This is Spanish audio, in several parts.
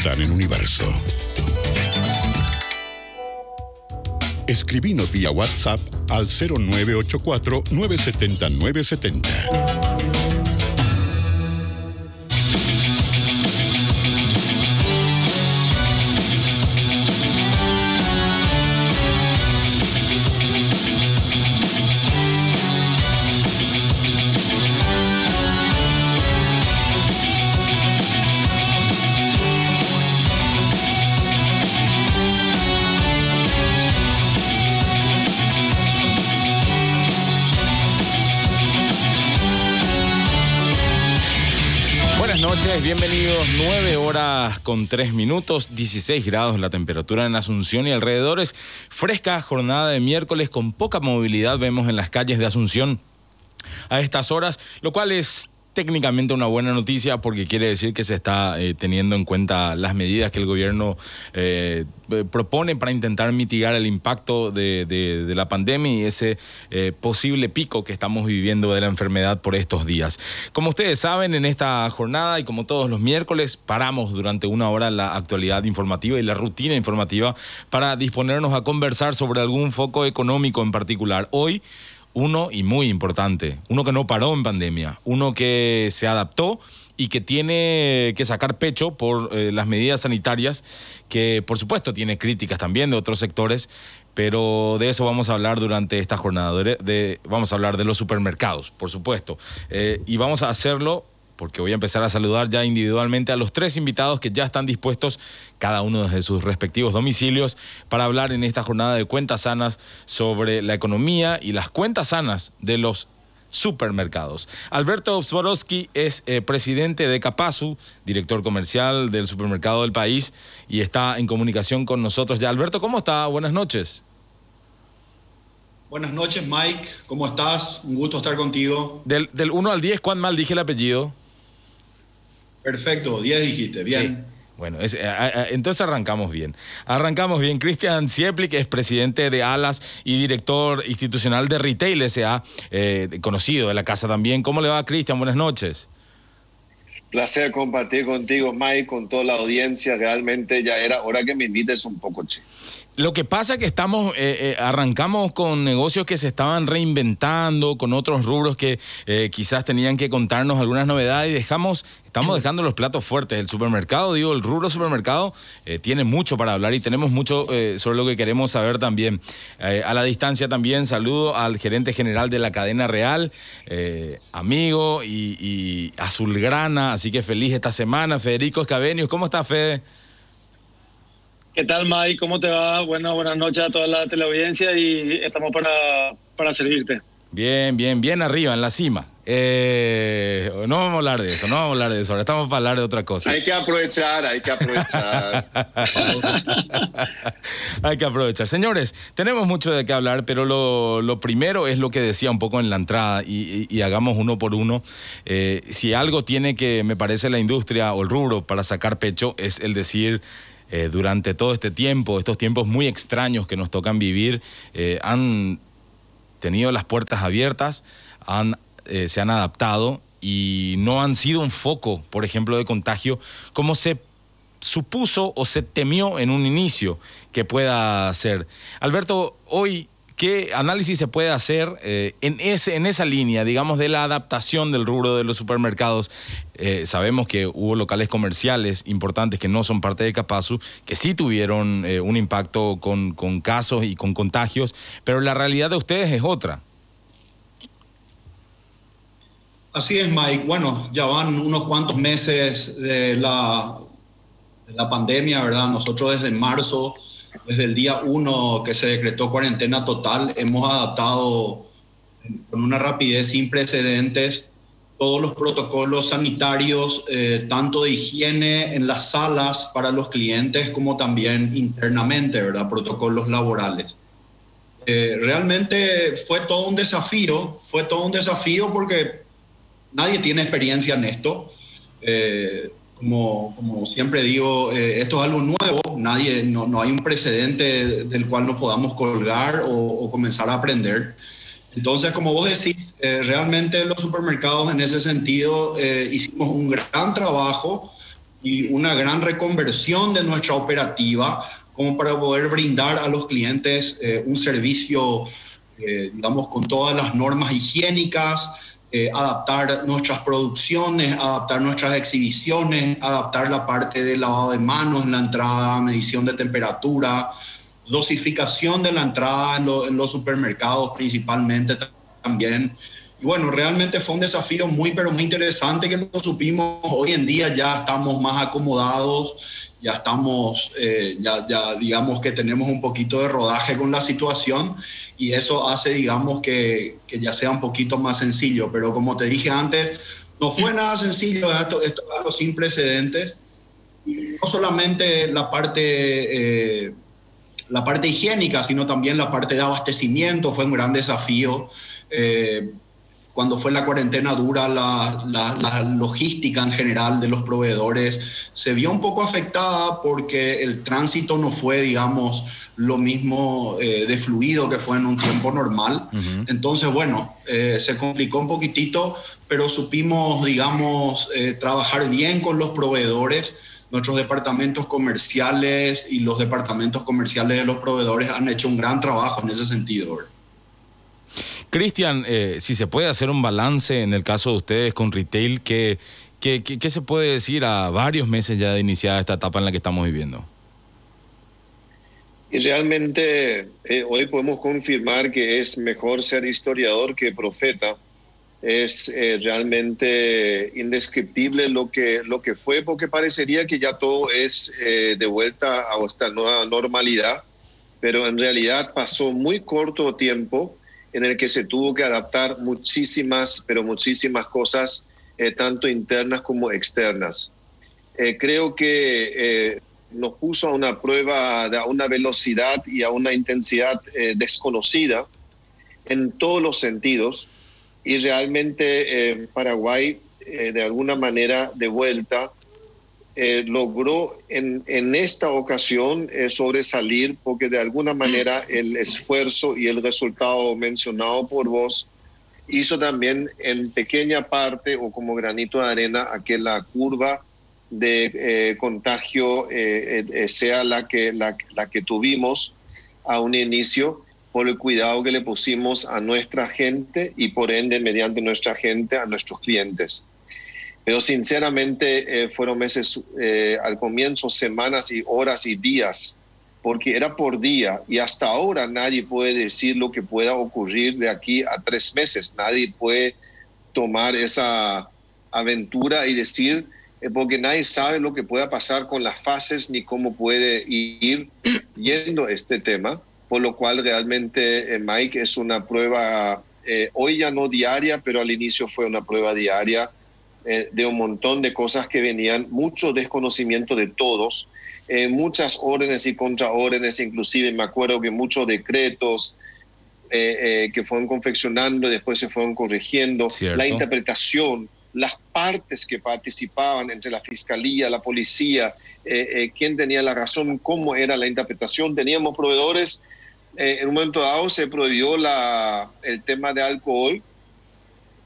están en Universo. Escribinos vía WhatsApp al 0984-970-970. Bienvenidos, 9 horas con 3 minutos, 16 grados la temperatura en Asunción y alrededores. Fresca jornada de miércoles con poca movilidad vemos en las calles de Asunción a estas horas, lo cual es técnicamente una buena noticia porque quiere decir que se está teniendo en cuenta las medidas que el gobierno propone para intentar mitigar el impacto de la pandemia y ese posible pico que estamos viviendo de la enfermedad por estos días. Como ustedes saben, en esta jornada y como todos los miércoles, paramos durante una hora la actualidad informativa y la rutina informativa para disponernos a conversar sobre algún foco económico en particular. Hoy, uno y muy importante, uno que no paró en pandemia, uno que se adaptó y que tiene que sacar pecho por las medidas sanitarias, que por supuesto tiene críticas también de otros sectores, pero de eso vamos a hablar durante esta jornada. Vamos a hablar de los supermercados, por supuesto, y vamos a hacerlo porque voy a empezar a saludar ya individualmente a los 3 invitados que ya están dispuestos, cada uno desde sus respectivos domicilios, para hablar en esta jornada de Cuentas Sanas sobre la economía y las cuentas sanas de los supermercados. Alberto Zborowski es presidente de Capasu, director comercial del supermercado del país, y está en comunicación con nosotros ya. Alberto, ¿cómo está? Buenas noches. Buenas noches, Mike. ¿Cómo estás? Un gusto estar contigo. Del 1 al 10, ¿cuán mal dije el apellido? Perfecto, 10 dijiste, bien. Sí. Bueno, entonces arrancamos bien. Cristian Cieplik es presidente de Alas y director institucional de Retail S.A., conocido de la casa también. ¿Cómo le va, Cristian? Buenas noches. Placer compartir contigo, Mike, con toda la audiencia. Realmente ya era hora que me invites un poco, che. Lo que pasa es que arrancamos con negocios que se estaban reinventando, con otros rubros que quizás tenían que contarnos algunas novedades y estamos dejando los platos fuertes. El supermercado, el rubro supermercado tiene mucho para hablar y tenemos mucho sobre lo que queremos saber también. A la distancia también saludo al gerente general de la cadena Real, amigo y azulgrana, así que feliz esta semana, Federico Escavenius. ¿Cómo está, Fede? ¿Qué tal, Mike? ¿Cómo te va? Bueno, buenas noches a toda la teleaudiencia y estamos para servirte. Bien arriba, en la cima. No vamos a hablar de eso, ahora estamos para hablar de otra cosa. Hay que aprovechar. Hay que aprovechar. Señores, tenemos mucho de qué hablar, pero lo primero es lo que decía un poco en la entrada y hagamos uno por uno. Si algo tiene que, me parece, la industria o el rubro para sacar pecho es el decir... durante todo este tiempo, estos tiempos muy extraños que nos tocan vivir, han tenido las puertas abiertas, se han adaptado y no han sido un foco, por ejemplo, de contagio, como se supuso o se temió en un inicio que pueda ser. Alberto, hoy, ¿qué análisis se puede hacer en esa línea, digamos, de la adaptación del rubro de los supermercados? Sabemos que hubo locales comerciales importantes que no son parte de Capasu, que sí tuvieron un impacto con casos y con contagios, pero la realidad de ustedes es otra. Así es, Mike. Bueno, ya van unos cuantos meses de la pandemia, ¿verdad? Nosotros desde marzo, desde el día 1 que se decretó cuarentena total, hemos adaptado con una rapidez sin precedentes todos los protocolos sanitarios, tanto de higiene en las salas para los clientes como también internamente, ¿verdad? Protocolos laborales. Realmente fue todo un desafío porque nadie tiene experiencia en esto. Como siempre digo, esto es algo nuevo, no hay un precedente del cual nos podamos colgar o comenzar a aprender. Entonces, como vos decís, realmente los supermercados en ese sentido hicimos un gran trabajo y una gran reconversión de nuestra operativa como para poder brindar a los clientes un servicio, digamos, con todas las normas higiénicas, adaptar nuestras producciones, adaptar nuestras exhibiciones, adaptar la parte de lavado de manos en la entrada, medición de temperatura, dosificación de la entrada en los supermercados principalmente también. Y bueno, realmente fue un desafío pero muy interesante que lo supimos. Hoy en día ya estamos más acomodados, ya estamos, ya digamos que tenemos un poquito de rodaje con la situación y eso hace, digamos, que ya sea un poquito más sencillo. Pero como te dije antes, no fue nada sencillo, esto es algo sin precedentes. Y no solamente la parte higiénica, sino también la parte de abastecimiento fue un gran desafío. Cuando fue la cuarentena dura, la logística en general de los proveedores se vio un poco afectada porque el tránsito no fue, digamos, lo mismo de fluido que fue en un tiempo normal. Uh-huh. Entonces, bueno, se complicó un poquitito, pero supimos, digamos, trabajar bien con los proveedores. Nuestros departamentos comerciales y los departamentos comerciales de los proveedores han hecho un gran trabajo en ese sentido. Cristian, si se puede hacer un balance en el caso de ustedes con retail, ¿qué se puede decir a varios meses ya de iniciada esta etapa en la que estamos viviendo? Y realmente hoy podemos confirmar que es mejor ser historiador que profeta. Es realmente indescriptible lo que fue, porque parecería que ya todo es de vuelta a esta nueva normalidad, pero en realidad pasó muy corto tiempo en el que se tuvo que adaptar muchísimas cosas, tanto internas como externas. Creo que nos puso a una prueba, a una velocidad y a una intensidad desconocida en todos los sentidos, y realmente Paraguay, de alguna manera, de vuelta, logró en esta ocasión sobresalir, porque de alguna manera el esfuerzo y el resultado mencionado por vos hizo también en pequeña parte o como granito de arena a que la curva de contagio sea la que tuvimos a un inicio, por el cuidado que le pusimos a nuestra gente y por ende mediante nuestra gente a nuestros clientes. Pero sinceramente fueron meses, al comienzo semanas y horas y días, porque era por día y hasta ahora nadie puede decir lo que pueda ocurrir de aquí a 3 meses. Nadie puede tomar esa aventura y decir, porque nadie sabe lo que pueda pasar con las fases ni cómo puede ir yendo este tema, por lo cual realmente, Mike, es una prueba, hoy ya no diaria, pero al inicio fue una prueba diaria, de un montón de cosas que venían, mucho desconocimiento de todos, muchas órdenes y contraórdenes, inclusive me acuerdo que muchos decretos que fueron confeccionando y después se fueron corrigiendo. ¿Cierto? La interpretación, las partes que participaban entre la fiscalía, la policía, quién tenía la razón, cómo era la interpretación. Teníamos proveedores, en un momento dado se prohibió el tema de alcohol,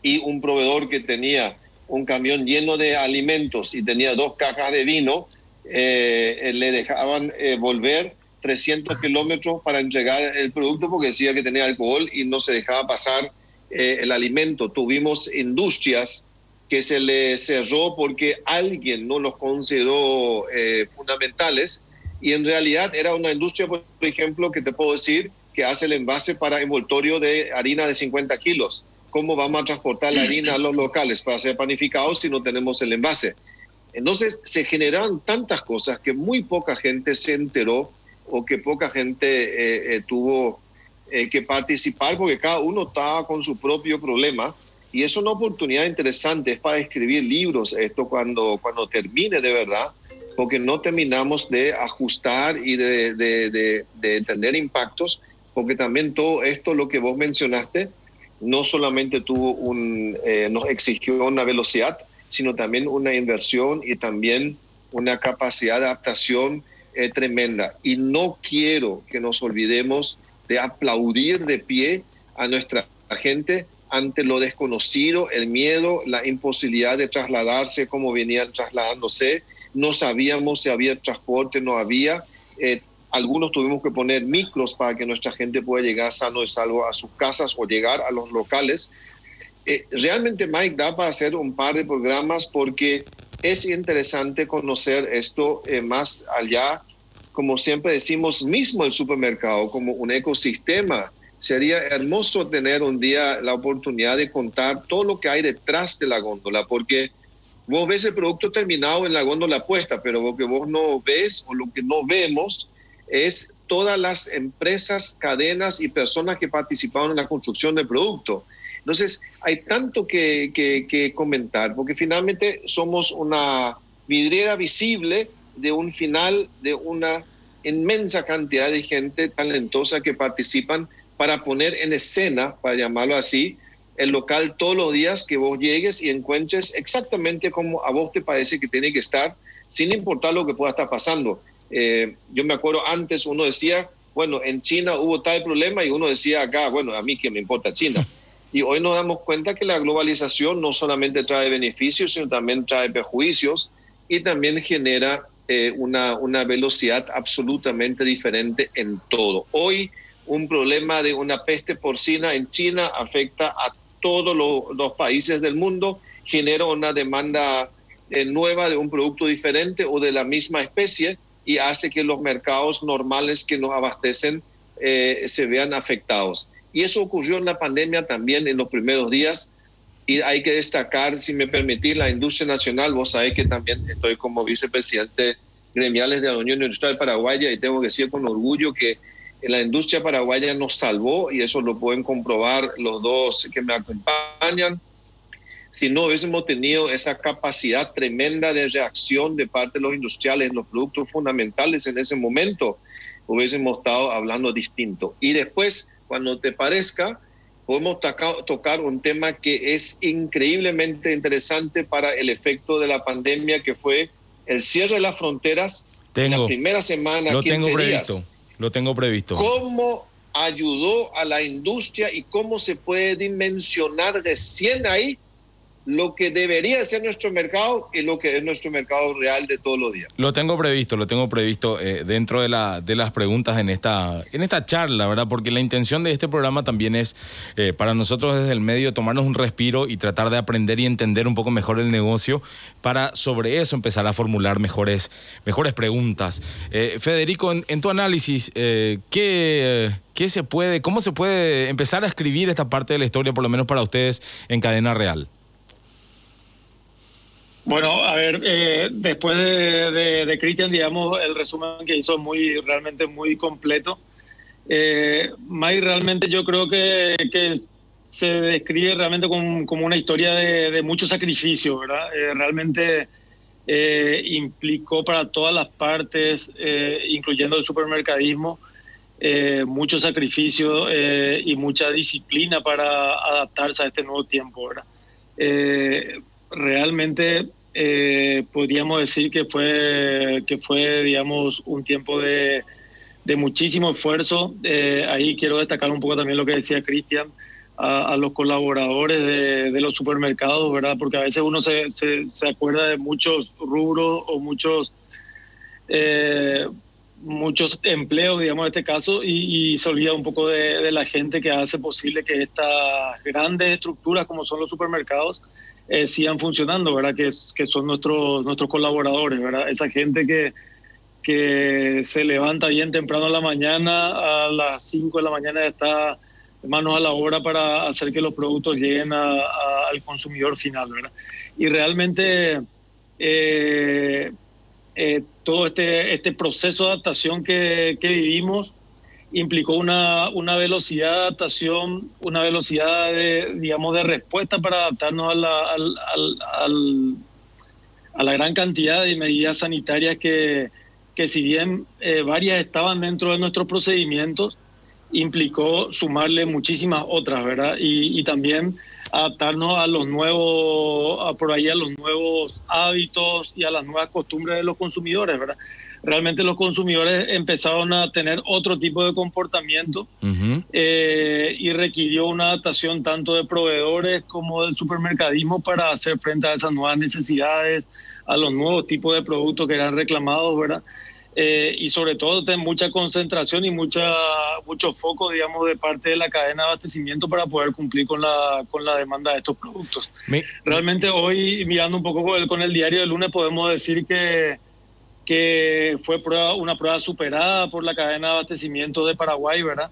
y un proveedor que tenía un camión lleno de alimentos y tenía 2 cajas de vino, le dejaban volver 300 kilómetros para entregar el producto porque decía que tenía alcohol y no se dejaba pasar el alimento. Tuvimos industrias que se le cerró porque alguien no los consideró fundamentales, y en realidad era una industria, por ejemplo, que te puedo decir que hace el envase para envoltorio de harina de 50 kilos. ¿Cómo vamos a transportar la harina a los locales para ser panificados si no tenemos el envase? Entonces se generaron tantas cosas que muy poca gente se enteró, o que poca gente tuvo que participar, porque cada uno estaba con su propio problema. Y es una oportunidad interesante, es para escribir libros esto cuando termine de verdad, porque no terminamos de ajustar y de entender impactos, porque también todo esto, lo que vos mencionaste, no solamente nos exigió una velocidad, sino también una inversión y también una capacidad de adaptación tremenda. Y no quiero que nos olvidemos de aplaudir de pie a nuestra gente ante lo desconocido, el miedo, la imposibilidad de trasladarse como venían trasladándose, no sabíamos si había transporte, no había. Algunos tuvimos que poner micros para que nuestra gente pueda llegar sano y salvo a sus casas o llegar a los locales. Realmente, Mike, da para hacer un par de programas porque es interesante conocer esto más allá, como siempre decimos, mismo el supermercado, como un ecosistema. Sería hermoso tener un día la oportunidad de contar todo lo que hay detrás de la góndola, porque vos ves el producto terminado en la góndola puesta, pero lo que vos no ves o lo que no vemos es todas las empresas, cadenas y personas que participaron en la construcción del producto. Entonces, hay tanto que comentar, porque finalmente somos una vidriera visible de un final de una inmensa cantidad de gente talentosa que participan para poner en escena, para llamarlo así, el local todos los días, que vos llegues y encuentres exactamente como a vos te parece que tiene que estar, sin importar lo que pueda estar pasando. Yo me acuerdo antes uno decía, bueno, en China hubo tal problema, y uno decía acá, bueno, a mí qué me importa China. Y hoy nos damos cuenta que la globalización no solamente trae beneficios, sino también trae perjuicios y también genera una velocidad absolutamente diferente en todo. Hoy un problema de una peste porcina en China afecta a todos los países del mundo, genera una demanda nueva de un producto diferente o de la misma especie y hace que los mercados normales que nos abastecen se vean afectados. Y eso ocurrió en la pandemia también en los primeros días, y hay que destacar, si me permitís, la industria nacional. Vos sabés que también estoy como vicepresidente gremiales de la Unión Industrial Paraguaya, y tengo que decir con orgullo que la industria paraguaya nos salvó, y eso lo pueden comprobar los dos que me acompañan. Si no hubiésemos tenido esa capacidad tremenda de reacción de parte de los industriales en los productos fundamentales en ese momento, hubiésemos estado hablando distinto. Y después, cuando te parezca, podemos tocar un tema que es increíblemente interesante para el efecto de la pandemia, que fue el cierre de las fronteras en la primera semana, 15 días. Lo tengo previsto. ¿Cómo ayudó a la industria y cómo se puede dimensionar recién ahí lo que debería ser nuestro mercado y lo que es nuestro mercado real de todos los días? Lo tengo previsto dentro de las preguntas en esta charla, ¿verdad? Porque la intención de este programa también es, para nosotros desde el medio, tomarnos un respiro y tratar de aprender y entender un poco mejor el negocio, para sobre eso empezar a formular mejores preguntas. Federico, en tu análisis, ¿cómo se puede empezar a escribir esta parte de la historia, por lo menos para ustedes, en Cadena Real? Bueno, a ver, después de Cristian, digamos, el resumen que hizo es realmente muy completo. May, realmente yo creo que se describe realmente como una historia de mucho sacrificio, ¿verdad? Realmente implicó para todas las partes, incluyendo el supermercadismo, mucho sacrificio y mucha disciplina para adaptarse a este nuevo tiempo, ¿verdad? Realmente podríamos decir que fue, digamos, un tiempo de muchísimo esfuerzo. Ahí quiero destacar un poco también lo que decía Cristian, a los colaboradores de los supermercados, ¿verdad? Porque a veces uno se acuerda de muchos rubros o muchos empleos, digamos, en este caso, y se olvida un poco de la gente que hace posible que estas grandes estructuras como son los supermercados sigan funcionando, ¿verdad? Que son nuestros colaboradores, ¿verdad? Esa gente que se levanta bien temprano en la mañana, a las 5 de la mañana está manos a la obra para hacer que los productos lleguen al consumidor final, ¿verdad? Y realmente todo este proceso de adaptación que vivimos implicó una velocidad de adaptación, una velocidad de respuesta para adaptarnos a la gran cantidad de medidas sanitarias que si bien varias estaban dentro de nuestros procedimientos, implicó sumarle muchísimas otras, ¿verdad? Y también adaptarnos a los nuevos hábitos y a las nuevas costumbres de los consumidores, ¿verdad? Realmente los consumidores empezaron a tener otro tipo de comportamiento. Uh-huh. Y requirió una adaptación tanto de proveedores como del supermercadismo para hacer frente a esas nuevas necesidades, a los nuevos tipos de productos que eran reclamados, ¿verdad? Y sobre todo mucha concentración y mucho foco, digamos, de parte de la cadena de abastecimiento para poder cumplir con la demanda de estos productos. Realmente hoy, mirando un poco con el diario del lunes, podemos decir que fue una prueba superada por la cadena de abastecimiento de Paraguay, ¿verdad?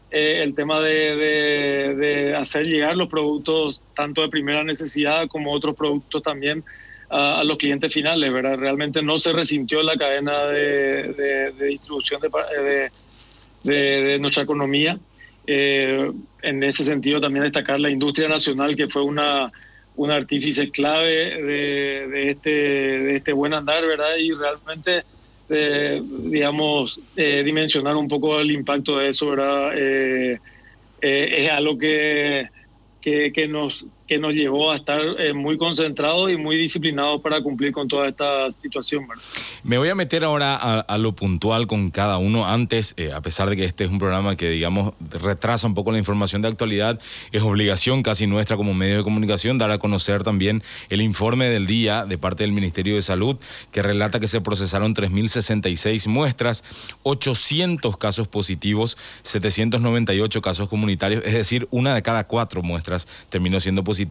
El tema de hacer llegar los productos tanto de primera necesidad como otros productos también a los clientes finales, ¿verdad? Realmente no se resintió la cadena de distribución de nuestra economía. En ese sentido también destacar la industria nacional, que fue un artífice clave de este buen andar, ¿verdad? Y realmente, digamos, dimensionar un poco el impacto de eso, ¿verdad? Es algo que nos llevó a estar muy concentrados y muy disciplinados para cumplir con toda esta situación, ¿verdad? Me voy a meter ahora a lo puntual con cada uno. Antes, a pesar de que este es un programa que, digamos, retrasa un poco la información de actualidad, es obligación casi nuestra como medio de comunicación dar a conocer también el informe del día de parte del Ministerio de Salud, que relata que se procesaron 3.066 muestras, 800 casos positivos, 798 casos comunitarios, es decir, 1 de cada 4 muestras terminó siendo positiva.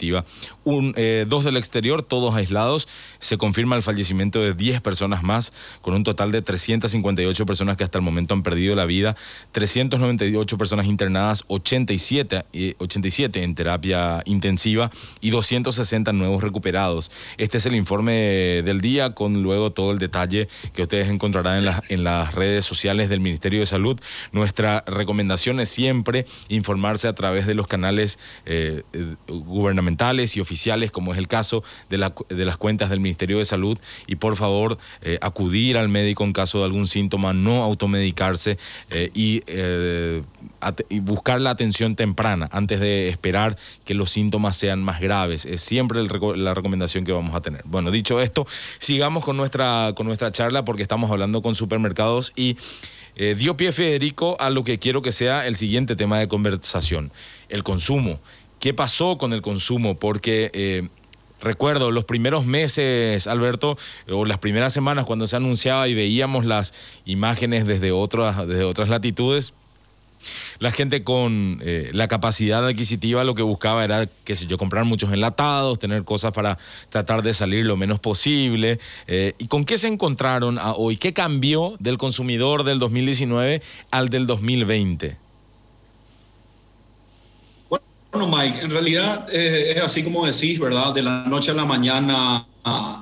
2 del exterior, todos aislados. Se confirma el fallecimiento de 10 personas más, con un total de 358 personas que hasta el momento han perdido la vida, 398 personas internadas, 87 en terapia intensiva y 260 nuevos recuperados. Este es el informe del día, con luego todo el detalle que ustedes encontrarán en las redes sociales del Ministerio de Salud. Nuestra recomendación es siempre informarse a través de los canales gubernamentales y oficiales, como es el caso de las cuentas del Ministerio de Salud, y por favor acudir al médico en caso de algún síntoma, no automedicarse y buscar la atención temprana antes de esperar que los síntomas sean más graves. Es siempre la recomendación que vamos a tener. Bueno, dicho esto, sigamos con nuestra charla, porque estamos hablando con supermercados y dio pie Federico a lo que quiero que sea el siguiente tema de conversación: el consumo. ¿Qué pasó con el consumo? Porque recuerdo los primeros meses, Alberto, o las primeras semanas cuando se anunciaba y veíamos las imágenes desde otras latitudes, la gente con la capacidad adquisitiva lo que buscaba era, qué sé yo, comprar muchos enlatados, tener cosas para tratar de salir lo menos posible. ¿Y con qué se encontraron hoy? ¿Qué cambió del consumidor del 2019 al del 2020? Bueno, Mike, en realidad es así como decís, ¿verdad? De la noche a la mañana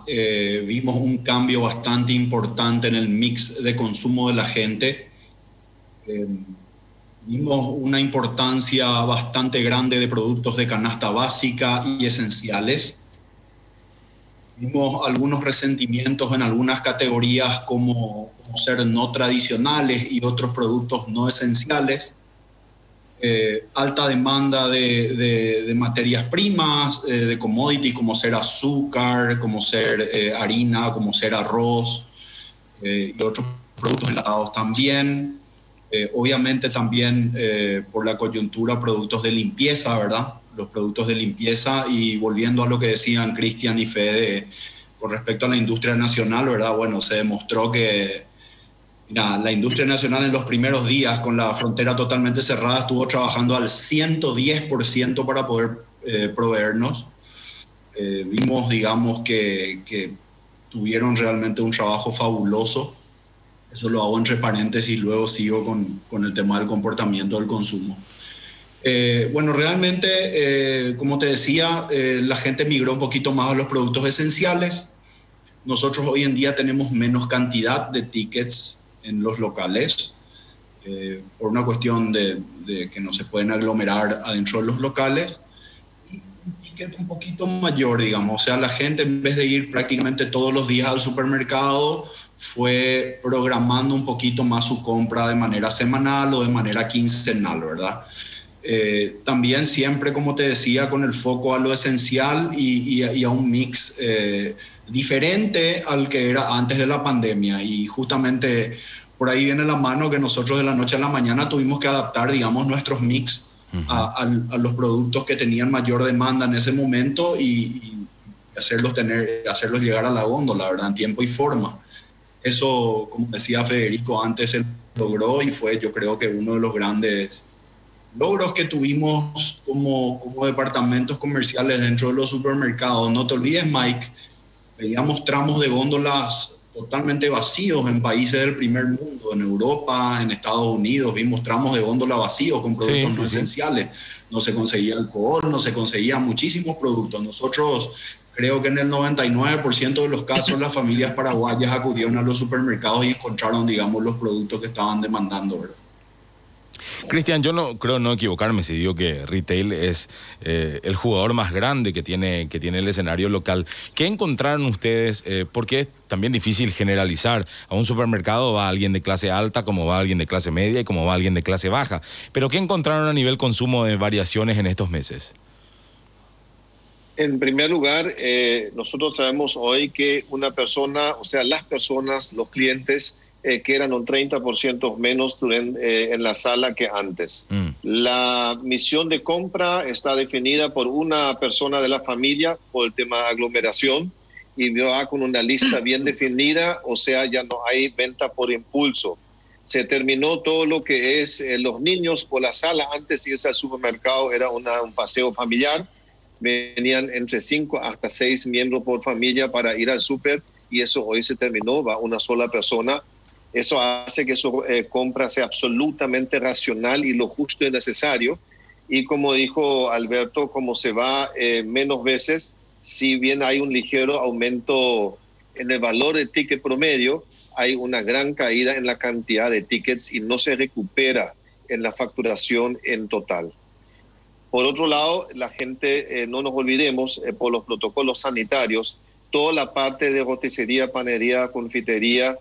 vimos un cambio bastante importante en el mix de consumo de la gente. Vimos una importancia bastante grande de productos de canasta básica y esenciales. Vimos algunos resentimientos en algunas categorías como ser no tradicionales y otros productos no esenciales. Alta demanda de materias primas, de commodities como ser azúcar, como ser harina, como ser arroz y otros productos enlatados también. Obviamente también por la coyuntura productos de limpieza, ¿verdad? Los productos de limpieza, y volviendo a lo que decían Cristian y Fede con respecto a la industria nacional, ¿verdad? Bueno, se demostró que la industria nacional en los primeros días, con la frontera totalmente cerrada, estuvo trabajando al 110% para poder proveernos. Vimos, digamos, que tuvieron realmente un trabajo fabuloso. Eso lo hago entre paréntesis, luego sigo con el tema del comportamiento del consumo. Bueno, realmente, como te decía, la gente migró un poquito más a los productos esenciales. Nosotros hoy en día tenemos menos cantidad de tickets en los locales, por una cuestión de que no se pueden aglomerar adentro de los locales, y un ticket un poquito mayor, digamos. O sea, la gente, en vez de ir prácticamente todos los días al supermercado, fue programando un poquito más su compra de manera semanal o de manera quincenal, ¿verdad? También siempre, como te decía, con el foco a lo esencial y a un mix diferente al que era antes de la pandemia. Y justamente por ahí viene la mano que nosotros de la noche a la mañana tuvimos que adaptar, digamos, nuestros mix a los productos que tenían mayor demanda en ese momento, y hacerlos llegar a la góndola, ¿verdad? En tiempo y forma. Eso, como decía Federico antes, se logró y fue, yo creo que uno de los grandes logros que tuvimos como departamentos comerciales dentro de los supermercados. No te olvides, Mike, veíamos tramos de góndolas totalmente vacíos en países del primer mundo, en Europa, en Estados Unidos, vimos tramos de góndola vacíos con productos no esenciales. No se conseguía alcohol, no se conseguían muchísimos productos. Nosotros, creo que en el 99% de los casos, las familias paraguayas acudieron a los supermercados y encontraron, digamos, los productos que estaban demandando, ¿verdad? Cristian, yo no creo no equivocarme si digo que retail es el jugador más grande que tiene el escenario local. ¿Qué encontraron ustedes? Porque es también difícil generalizar. A un supermercado va alguien de clase alta, como va alguien de clase media y como va alguien de clase baja. ¿Pero qué encontraron a nivel consumo de variaciones en estos meses? En primer lugar, nosotros sabemos hoy que una persona, o sea, las personas, los clientes, que eran un 30% menos en la sala que antes. La misión de compra está definida por una persona de la familia por el tema de aglomeración y va con una lista bien definida, o sea, ya no hay venta por impulso. Se terminó todo lo que es los niños por la sala. Antes irse al supermercado era un paseo familiar. Venían entre 5 hasta 6 miembros por familia para ir al súper y eso hoy se terminó, va una sola persona. Eso hace que su compra sea absolutamente racional y lo justo y necesario. Y como dijo Alberto, como se va menos veces, si bien hay un ligero aumento en el valor del ticket promedio, hay una gran caída en la cantidad de tickets y no se recupera en la facturación en total. Por otro lado, la gente, no nos olvidemos, por los protocolos sanitarios, toda la parte de roticería, panería, confitería,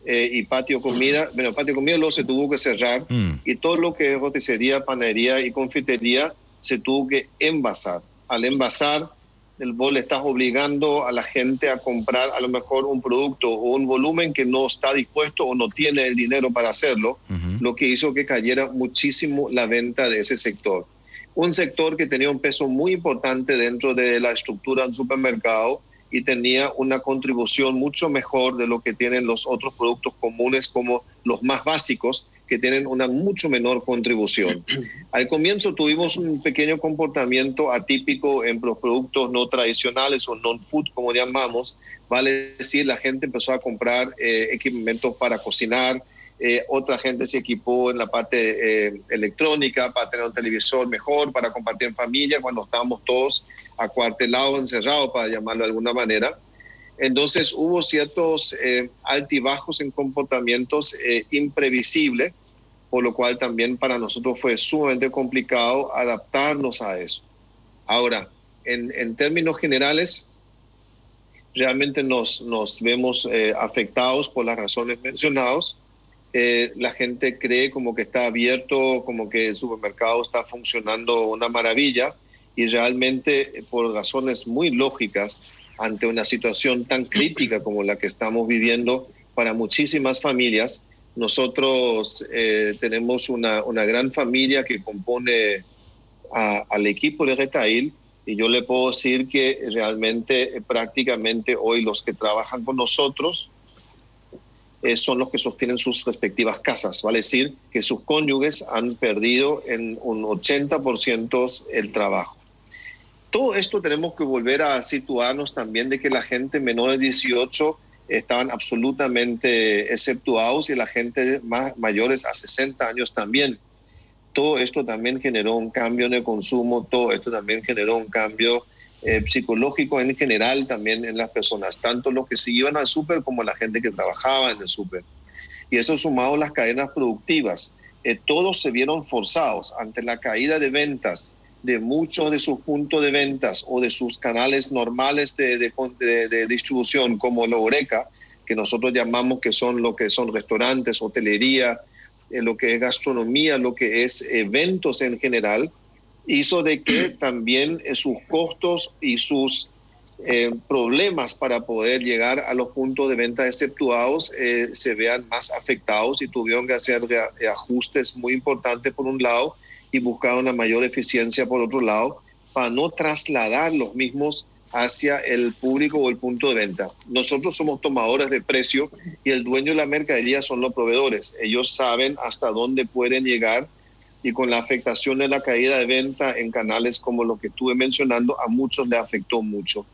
y patio comida, bueno, patio comida luego se tuvo que cerrar y todo lo que es roticería, panadería y confitería se tuvo que envasar. Al envasar, vos le estás obligando a la gente a comprar a lo mejor un producto o un volumen que no está dispuesto o no tiene el dinero para hacerlo, lo que hizo que cayera muchísimo la venta de ese sector. Un sector que tenía un peso muy importante dentro de la estructura del supermercado y tenía una contribución mucho mejor de lo que tienen los otros productos comunes como los más básicos, que tienen una mucho menor contribución. Al comienzo tuvimos un pequeño comportamiento atípico en los productos no tradicionales o non-food, como llamamos, vale decir, la gente empezó a comprar equipamientos para cocinar, otra gente se equipó en la parte electrónica para tener un televisor mejor, para compartir en familia cuando estábamos todos acuartelados, encerrados, para llamarlo de alguna manera. Entonces hubo ciertos altibajos en comportamientos imprevisibles, por lo cual también para nosotros fue sumamente complicado adaptarnos a eso. Ahora, en términos generales, realmente nos vemos afectados por las razones mencionadas. La gente cree como que está abierto, como que el supermercado está funcionando una maravilla y realmente por razones muy lógicas ante una situación tan crítica como la que estamos viviendo para muchísimas familias, nosotros tenemos una gran familia que compone al equipo de retail y yo le puedo decir que realmente prácticamente hoy los que trabajan con nosotros son los que sostienen sus respectivas casas, vale decir que sus cónyuges han perdido en un 80% el trabajo. Todo esto tenemos que volver a situarnos también de que la gente menor de 18 estaban absolutamente exceptuados y la gente mayores a 60 años también. Todo esto también generó un cambio en el consumo, todo esto también generó un cambio psicológico en general también en las personas, tanto los que se iban al súper como la gente que trabajaba en el súper. Y eso sumado a las cadenas productivas, todos se vieron forzados ante la caída de ventas de muchos de sus puntos de ventas o de sus canales normales de distribución como la Horeca, que nosotros llamamos que son lo que son restaurantes, hotelería, lo que es gastronomía, lo que es eventos en general, hizo de que también sus costos y sus problemas para poder llegar a los puntos de venta exceptuados se vean más afectados y tuvieron que hacer ajustes muy importantes por un lado y buscar una mayor eficiencia por otro lado para no trasladar los mismos hacia el público o el punto de venta. Nosotros somos tomadores de precio y el dueño de la mercadería son los proveedores. Ellos saben hasta dónde pueden llegar, y con la afectación de la caída de venta en canales como lo que estuve mencionando, a muchos le afectó mucho.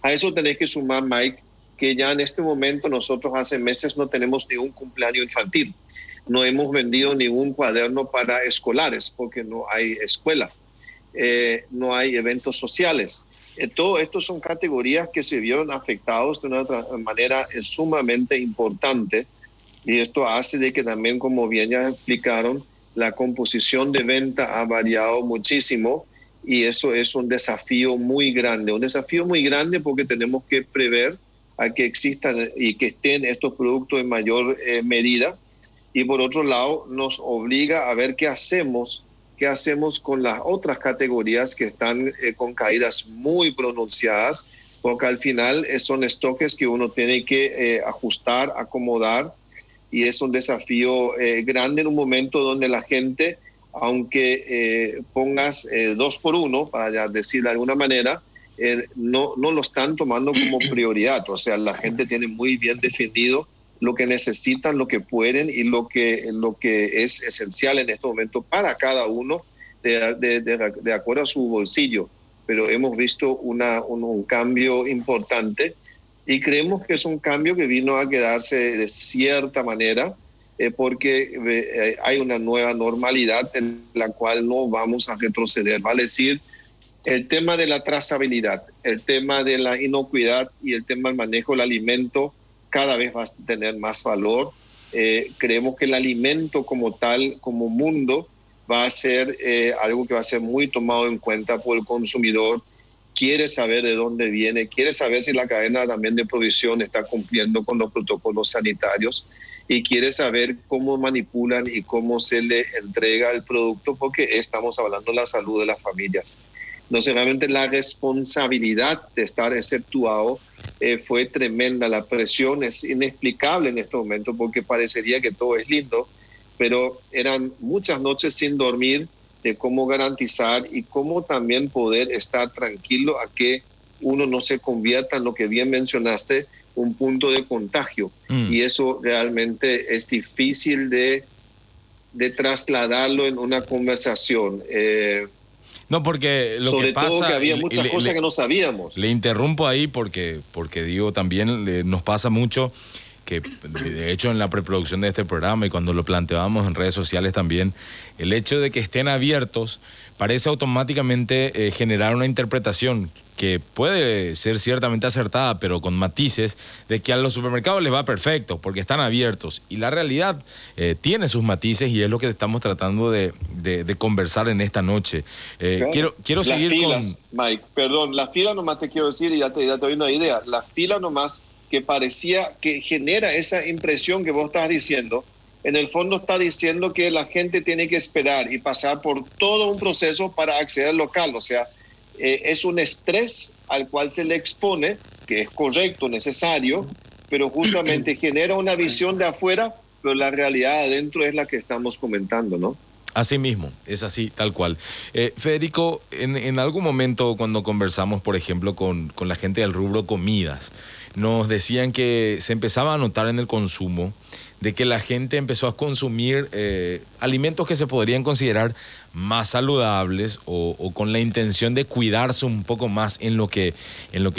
A eso tenés que sumar, Mike, que ya en este momento nosotros hace meses no tenemos ni un cumpleaños infantil. No hemos vendido ningún cuaderno para escolares porque no hay escuela, no hay eventos sociales. Todo esto son categorías que se vieron afectados de una manera sumamente importante, y esto hace de que también, como bien ya explicaron, la composición de venta ha variado muchísimo, y eso es un desafío muy grande porque tenemos que prever a que existan y que estén estos productos en mayor medida, y por otro lado nos obliga a ver qué hacemos con las otras categorías que están con caídas muy pronunciadas, porque al final son estoques que uno tiene que ajustar, acomodar, y es un desafío grande en un momento donde la gente, aunque pongas 2 por 1, para decir de alguna manera, no lo están tomando como prioridad. O sea, la gente tiene muy bien definido lo que necesitan, lo que pueden y lo que es esencial en este momento para cada uno de acuerdo a su bolsillo. Pero hemos visto un cambio importante, y creemos que es un cambio que vino a quedarse de cierta manera, porque hay una nueva normalidad en la cual no vamos a retroceder. Vale decir, el tema de la trazabilidad, el tema de la inocuidad y el tema del manejo del alimento cada vez va a tener más valor. Creemos que el alimento como tal, como mundo, va a ser algo que va a ser muy tomado en cuenta por el consumidor. Quiere saber de dónde viene, quiere saber si la cadena también de provisión está cumpliendo con los protocolos sanitarios, y quiere saber cómo manipulan y cómo se le entrega el producto, porque estamos hablando de la salud de las familias. Entonces, realmente la responsabilidad de estar exceptuado fue tremenda. La presión es inexplicable en este momento, porque parecería que todo es lindo, pero eran muchas noches sin dormir de cómo garantizar y cómo también poder estar tranquilo a que uno no se convierta en lo que bien mencionaste, un punto de contagio. Y eso realmente es difícil de trasladarlo en una conversación. No, porque lo sobre que pasa... todo que había muchas cosas que no sabíamos. Le interrumpo ahí porque digo, también nos pasa mucho que, de hecho, en la preproducción de este programa y cuando lo planteábamos en redes sociales también, el hecho de que estén abiertos parece automáticamente generar una interpretación que puede ser ciertamente acertada, pero con matices, de que a los supermercados les va perfecto porque están abiertos. Y la realidad tiene sus matices, y es lo que estamos tratando de conversar en esta noche. Claro. Quiero seguir filas, con... Mike, perdón, las filas nomás te quiero decir, y ya te doy una idea. Las filas nomás, que parecía que genera esa impresión que vos estás diciendo, en el fondo está diciendo que la gente tiene que esperar y pasar por todo un proceso para acceder al local. O sea, es un estrés al cual se le expone, que es correcto, necesario, pero justamente genera una visión de afuera, pero la realidad adentro es la que estamos comentando, ¿no? Así mismo, es así, tal cual. Federico, en algún momento cuando conversamos, por ejemplo, con la gente del rubro comidas, nos decían que se empezaba a notar en el consumo de que la gente empezó a consumir alimentos que se podrían considerar más saludables o con la intención de cuidarse un poco más en lo que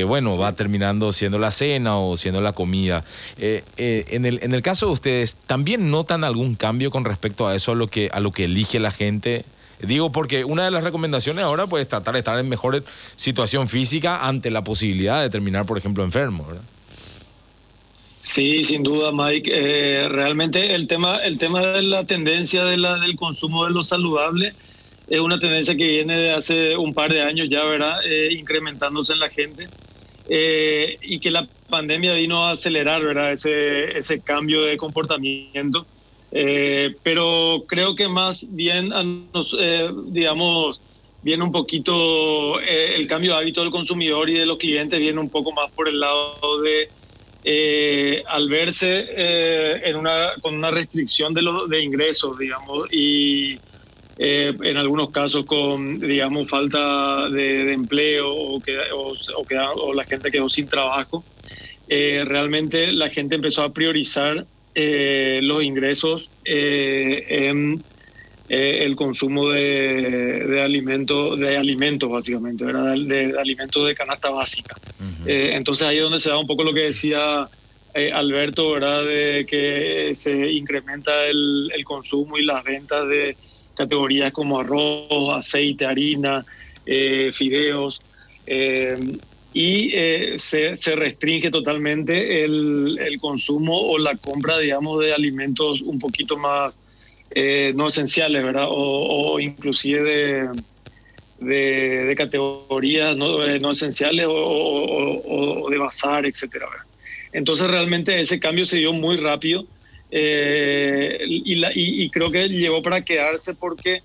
bueno, va terminando siendo la cena o siendo la comida. En el caso de ustedes, ¿también notan algún cambio con respecto a eso, a lo que elige la gente? Digo, porque una de las recomendaciones ahora pues tratar de estar en mejor situación física ante la posibilidad de terminar, por ejemplo, enfermo, ¿verdad? Sí, sin duda, Mike. Realmente el tema de la tendencia del consumo de lo saludable es una tendencia que viene de hace un par de años ya, ¿verdad? Incrementándose en la gente, y que la pandemia vino a acelerar, ¿verdad? Ese cambio de comportamiento. Pero creo que más bien, digamos, viene un poquito el cambio de hábito del consumidor y de los clientes, viene un poco más por el lado de al verse con una restricción de ingresos, digamos, y en algunos casos con, digamos, falta de empleo o la gente quedó sin trabajo. Realmente la gente empezó a priorizar los ingresos en el consumo de alimentos básicamente, ¿verdad? De alimentos de canasta básica. Entonces ahí es donde se da un poco lo que decía Alberto, ¿verdad? De que se incrementa el consumo y las ventas de categorías como arroz, aceite, harina, fideos, y se restringe totalmente el consumo o la compra, digamos, de alimentos un poquito más no esenciales, ¿verdad? O inclusive de categorías no esenciales o de bazar, etcétera, ¿verdad? Entonces realmente ese cambio se dio muy rápido. Y creo que llegó para quedarse porque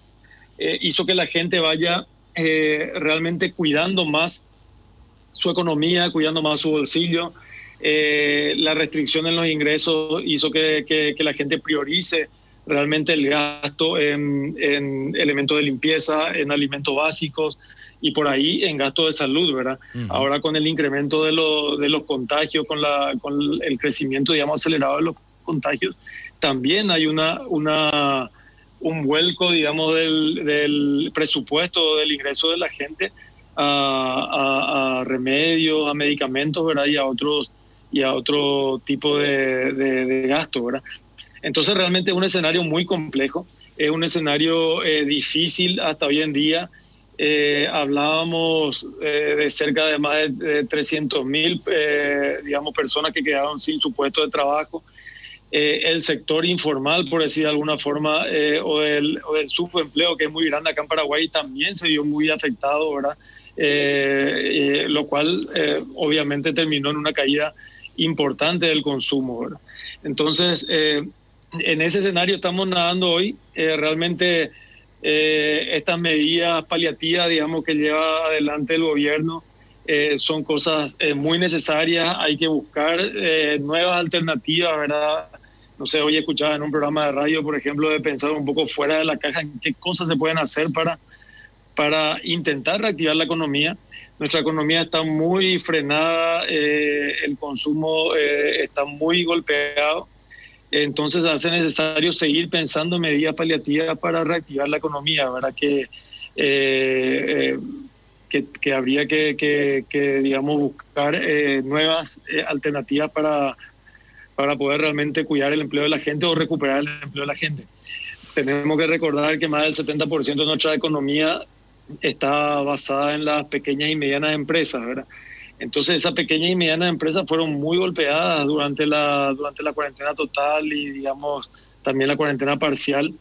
hizo que la gente vaya realmente cuidando más su economía, cuidando más su bolsillo. La restricción en los ingresos hizo que la gente priorice realmente el gasto en elementos de limpieza, en alimentos básicos y por ahí en gasto de salud, ¿verdad? Ahora con el incremento de los contagios, con el crecimiento, digamos, acelerado de los contagios, también hay un vuelco, digamos, del presupuesto, del ingreso de la gente a remedios, a medicamentos, ¿verdad? Y a otro tipo de gasto, ¿verdad? Entonces realmente es un escenario muy complejo, es un escenario difícil hasta hoy en día. Hablábamos de cerca de más de 300,000 digamos, personas que quedaron sin su puesto de trabajo. El sector informal, por decir de alguna forma, o del subempleo, que es muy grande acá en Paraguay, también se vio muy afectado, ¿verdad? Lo cual obviamente terminó en una caída importante del consumo, ¿verdad? Entonces, en ese escenario estamos nadando hoy. Realmente estas medidas paliativas, digamos, que lleva adelante el gobierno, son cosas muy necesarias. Hay que buscar nuevas alternativas, ¿verdad? No sé, hoy escuchaba en un programa de radio, por ejemplo, de pensar un poco fuera de la caja en qué cosas se pueden hacer para intentar reactivar la economía. Nuestra economía está muy frenada, el consumo está muy golpeado. Entonces hace necesario seguir pensando en medidas paliativas para reactivar la economía, ¿verdad? Que habría que digamos, buscar nuevas alternativas para poder realmente cuidar el empleo de la gente o recuperar el empleo de la gente. Tenemos que recordar que más del 70% de nuestra economía está basada en las pequeñas y medianas empresas, ¿verdad? Entonces esas pequeñas y medianas empresas fueron muy golpeadas durante la cuarentena total y, digamos, también la cuarentena parcial.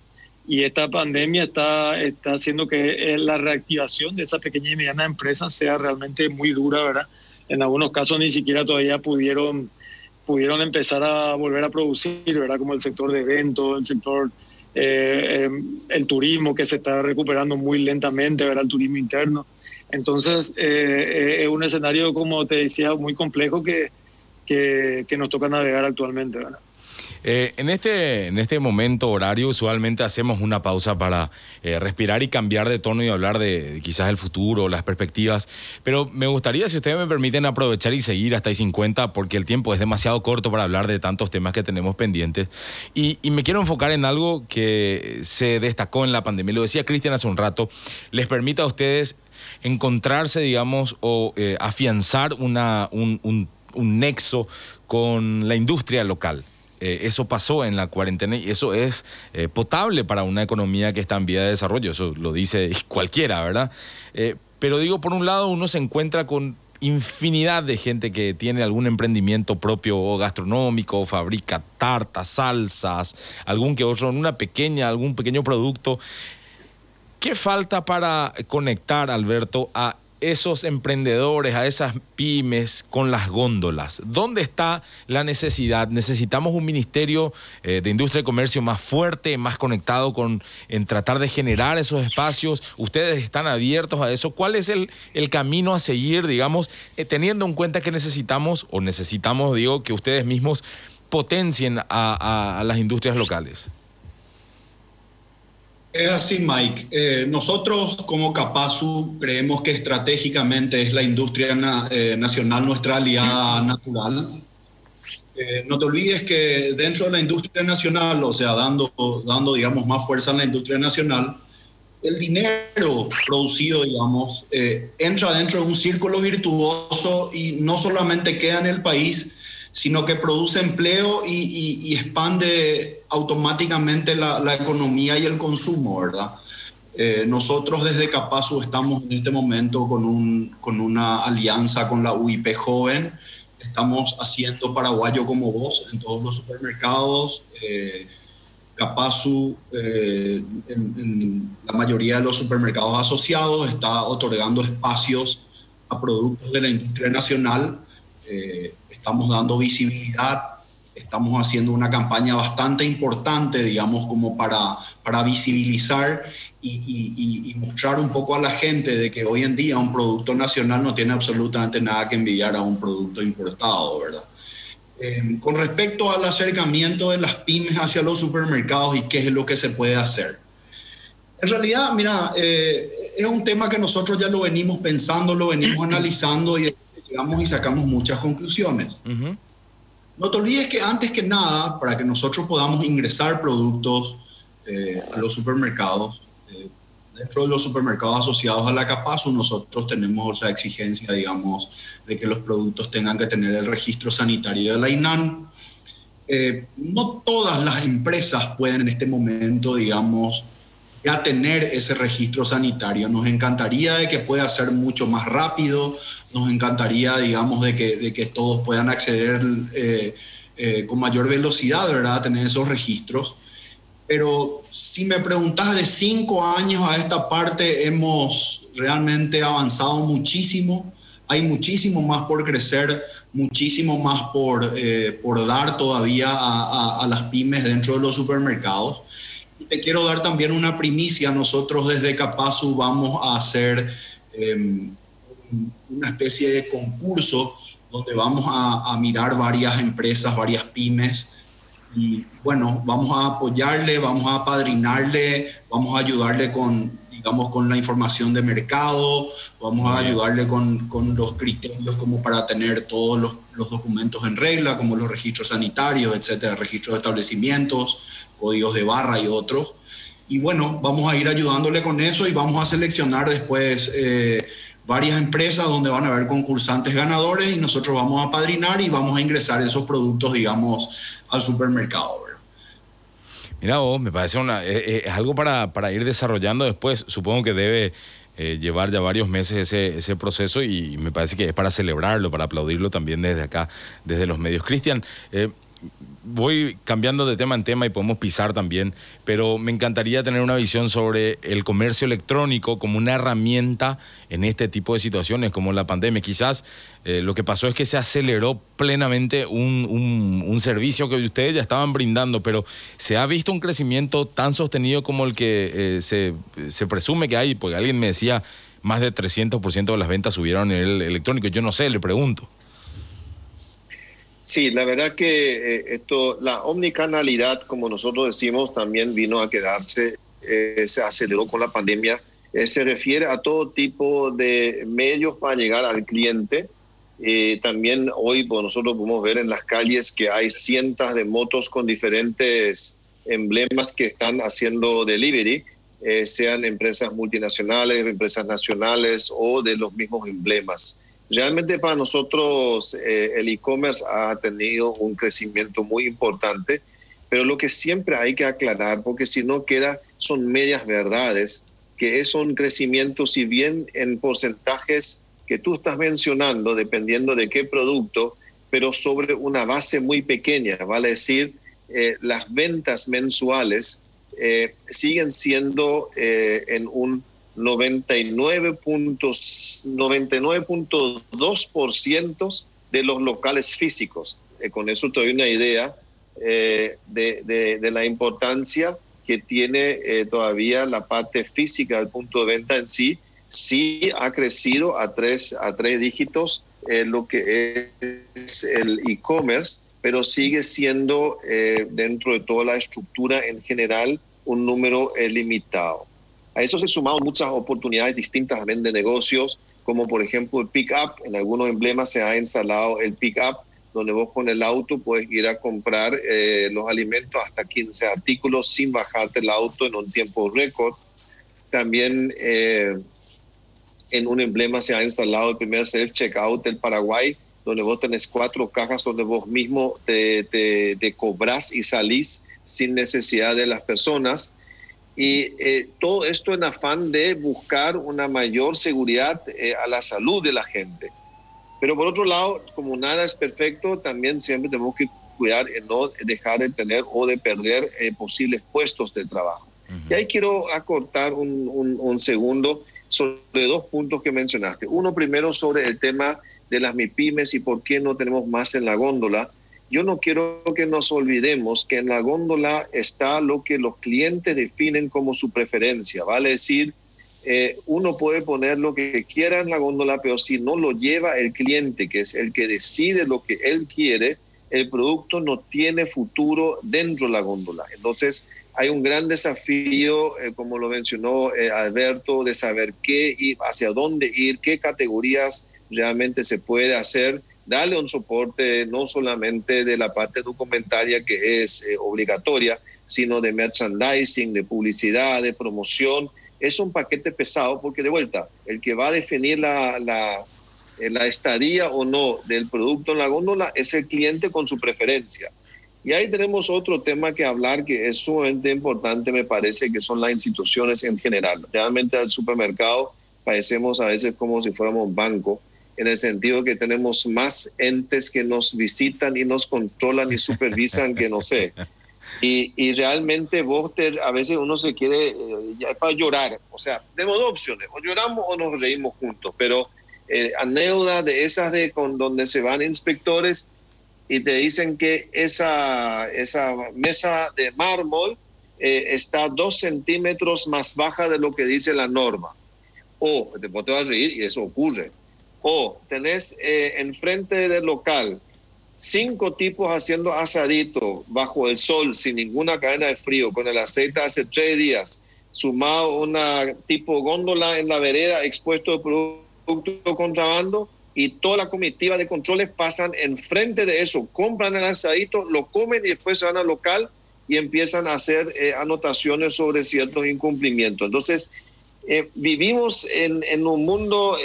Y esta pandemia está haciendo que la reactivación de esas pequeñas y medianas empresas sea realmente muy dura, ¿verdad? En algunos casos ni siquiera todavía pudieron empezar a volver a producir, ¿verdad? Como el sector de eventos, el sector, el turismo, que se está recuperando muy lentamente, ¿verdad? El turismo interno. Entonces, es un escenario, como te decía, muy complejo que nos toca navegar actualmente, ¿verdad? En este momento horario usualmente hacemos una pausa para respirar y cambiar de tono y hablar de quizás el futuro, las perspectivas, pero me gustaría, si ustedes me permiten, aprovechar y seguir hasta ahí 50, porque el tiempo es demasiado corto para hablar de tantos temas que tenemos pendientes, y me quiero enfocar en algo que se destacó en la pandemia. Lo decía Cristian hace un rato, les permite a ustedes encontrarse, digamos, o afianzar un nexo con la industria local. Eso pasó en la cuarentena y eso es potable para una economía que está en vía de desarrollo, eso lo dice cualquiera, ¿verdad? Pero digo, por un lado uno se encuentra con infinidad de gente que tiene algún emprendimiento propio o gastronómico, o fabrica tartas, salsas, algún pequeño producto. ¿Qué falta para conectar, Alberto, a esos emprendedores, a esas pymes con las góndolas? ¿Dónde está la necesidad? ¿Necesitamos un ministerio de Industria y Comercio más fuerte, más conectado en tratar de generar esos espacios? ¿Ustedes están abiertos a eso? ¿Cuál es el camino a seguir, digamos, teniendo en cuenta que necesitamos, digo, que ustedes mismos potencien a las industrias locales? Es así, Mike. Nosotros como Capasu creemos que estratégicamente es la industria nacional nuestra aliada natural. No te olvides que dentro de la industria nacional, o sea, dando, digamos, más fuerza en la industria nacional, el dinero producido, digamos, entra dentro de un círculo virtuoso y no solamente queda en el país, sino que produce empleo y expande automáticamente la economía y el consumo, ¿verdad? Nosotros desde Capasu estamos en este momento con una alianza con la UIP Joven. Estamos haciendo Paraguayo como Vos en todos los supermercados. Capasu, en la mayoría de los supermercados asociados, está otorgando espacios a productos de la industria nacional. Estamos dando visibilidad, estamos haciendo una campaña bastante importante, digamos, como para visibilizar y mostrar un poco a la gente de que hoy en día un producto nacional no tiene absolutamente nada que envidiar a un producto importado, ¿verdad? Con respecto al acercamiento de las pymes hacia los supermercados y qué es lo que se puede hacer. En realidad, mira, es un tema que nosotros ya lo venimos pensando, lo venimos analizando y llegamos y sacamos muchas conclusiones. Uh-huh. No te olvides que antes que nada, para que nosotros podamos ingresar productos a los supermercados, dentro de los supermercados asociados a la Capasu, nosotros tenemos la exigencia, digamos, de que los productos tengan que tener el registro sanitario de la INAN. No todas las empresas pueden en este momento, digamos, ya tener ese registro sanitario. Nos encantaría de que pueda ser mucho más rápido, nos encantaría, digamos, de que todos puedan acceder con mayor velocidad, ¿verdad?, a tener esos registros. Pero si me preguntas, de 5 años a esta parte hemos realmente avanzado muchísimo. Hay muchísimo más por crecer, muchísimo más por dar todavía a las pymes dentro de los supermercados. Y te quiero dar también una primicia. Nosotros desde Capasu vamos a hacer una especie de concurso donde vamos a mirar varias empresas, varias pymes. Y bueno, vamos a apoyarle, vamos a apadrinarle, vamos a ayudarle con la información de mercado, vamos a ayudarle con los criterios como para tener todos los documentos en regla, como los registros sanitarios, etcétera, registros de establecimientos, códigos de barra y otros. Y bueno, vamos a ir ayudándole con eso y vamos a seleccionar después varias empresas donde van a haber concursantes ganadores y nosotros vamos a apadrinar y vamos a ingresar esos productos, digamos, al supermercado, ¿verdad? Mira vos, me parece es algo para ir desarrollando después. Supongo que debe llevar ya varios meses ese proceso y me parece que es para celebrarlo, para aplaudirlo también desde acá, desde los medios. Cristian, voy cambiando de tema en tema y podemos pisar también, pero me encantaría tener una visión sobre el comercio electrónico como una herramienta en este tipo de situaciones como la pandemia. Quizás lo que pasó es que se aceleró plenamente un servicio que ustedes ya estaban brindando, pero ¿se ha visto un crecimiento tan sostenido como el que se presume que hay? Porque alguien me decía más de 300% de las ventas subieron en el electrónico. Yo no sé, le pregunto. Sí, la verdad que la omnicanalidad, como nosotros decimos, también vino a quedarse, se aceleró con la pandemia. Se refiere a todo tipo de medios para llegar al cliente. También hoy pues, nosotros podemos ver en las calles que hay cientos de motos con diferentes emblemas que están haciendo delivery, sean empresas multinacionales, empresas nacionales o de los mismos emblemas. Realmente para nosotros el e-commerce ha tenido un crecimiento muy importante, pero lo que siempre hay que aclarar, porque si no queda, son medias verdades, que es un crecimiento, si bien en porcentajes que tú estás mencionando, dependiendo de qué producto, pero sobre una base muy pequeña, vale decir, las ventas mensuales siguen siendo en un 99.2% de los locales físicos. Con eso te doy una idea de la importancia que tiene todavía la parte física del punto de venta en sí. Sí ha crecido a tres dígitos lo que es el e-commerce, pero sigue siendo dentro de toda la estructura en general un número limitado. A eso se sumaron muchas oportunidades distintas también de negocios, como por ejemplo el pick-up. En algunos emblemas se ha instalado el pick-up, donde vos con el auto puedes ir a comprar los alimentos, hasta 15 artículos, sin bajarte el auto en un tiempo récord. También en un emblema se ha instalado el primer self-checkout del Paraguay, donde vos tenés 4 cajas donde vos mismo te cobrás y salís sin necesidad de las personas. Y todo esto en afán de buscar una mayor seguridad a la salud de la gente. Pero por otro lado, como nada es perfecto, también siempre tenemos que cuidar en no dejar de tener o de perder posibles puestos de trabajo. Y ahí quiero acortar un segundo sobre 2 puntos que mencionaste. Uno primero sobre el tema de las MIPYMES y por qué no tenemos más en la góndola. Yo no quiero que nos olvidemos que en la góndola está lo que los clientes definen como su preferencia. Vale decir, uno puede poner lo que quiera en la góndola, pero si no lo lleva el cliente, que es el que decide lo que él quiere, el producto no tiene futuro dentro de la góndola. Entonces, hay un gran desafío, como lo mencionó Alberto, de saber qué ir, hacia dónde ir, qué categorías realmente se puede hacer, darle un soporte no solamente de la parte documentaria que es obligatoria, sino de merchandising, de publicidad, de promoción. Es un paquete pesado porque, de vuelta, el que va a definir la estadía o no del producto en la góndola es el cliente con su preferencia. Y ahí tenemos otro tema que hablar que es sumamente importante, me parece, que son las instituciones en general. Realmente al supermercado parecemos a veces como si fuéramos un banco, en el sentido que tenemos más entes que nos visitan y nos controlan y supervisan que no sé. Y realmente a veces uno se quiere ya para llorar. O sea, tenemos 2 opciones, o lloramos o nos reímos juntos, pero anécdotas de esas con donde se van inspectores y te dicen que esa mesa de mármol está 2 centímetros más baja de lo que dice la norma. O te vas a reír y eso ocurre. O tenés enfrente del local 5 tipos haciendo asadito bajo el sol, sin ninguna cadena de frío, con el aceite hace 3 días, sumado una tipo góndola en la vereda expuesto de producto contrabando, y toda la comitiva de controles pasan enfrente de eso, compran el asadito, lo comen y después se van al local y empiezan a hacer anotaciones sobre ciertos incumplimientos. Entonces, vivimos en un mundo